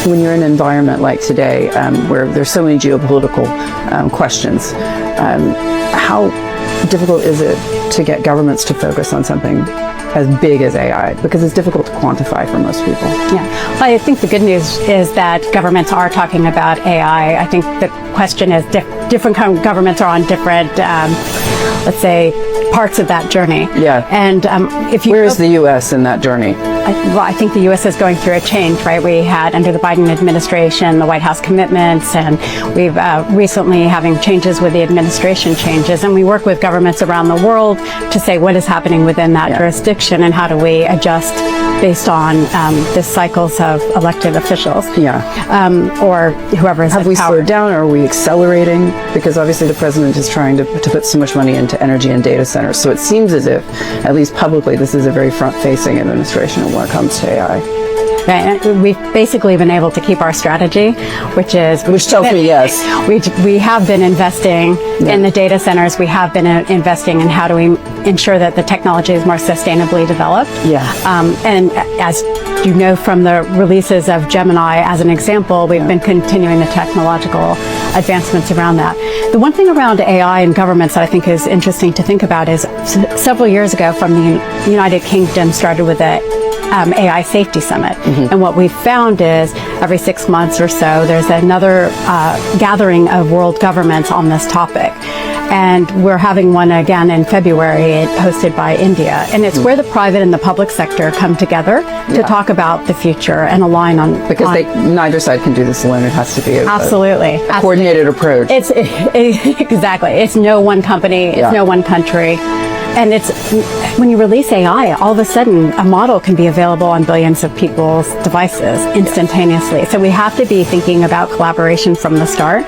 when you're in an environment like today, where there's so many geopolitical questions, how difficult is it to get governments to focus on something as big as AI? Because it's difficult to quantify for most people. Yeah, well, I think the good news is that governments are talking about AI. I think the question is different governments are on different, let's say, parts of that journey. Yeah. And if you where is the U.S. in that journey? I think the U.S. is going through a change, right? We had under the Biden administration the White House commitments, and we've recently having changes with the administration changes, and we work with governments around the world to say what is happening within that jurisdiction and how do we adjust based on the cycles of elected officials. Or whoever is Have we slowed down, or are we accelerating? Because obviously the president is trying to put so much money into energy and data centers. So it seems as if, at least publicly, this is a very front-facing administration when it comes to AI. Right. And we've basically been able to keep our strategy, which tells me yes. We have been investing in the data centers. We have been investing in how do we ensure that the technology is more sustainably developed. And as you know from the releases of Gemini as an example, we've been continuing the technological advancements around that. The one thing around AI in governments that I think is interesting to think about is several years ago from the United Kingdom started with the AI Safety Summit. And what we've found is every 6 months or so, there's another gathering of world governments on this topic. And we're having one again in February, hosted by India. And it's where the private and the public sector come together to talk about the future and align on... Because neither side can do this alone. It has to be a coordinated approach. Exactly. It's no one company, it's no one country. And it's when you release AI, all of a sudden a model can be available on billions of people's devices instantaneously. So we have to be thinking about collaboration from the start.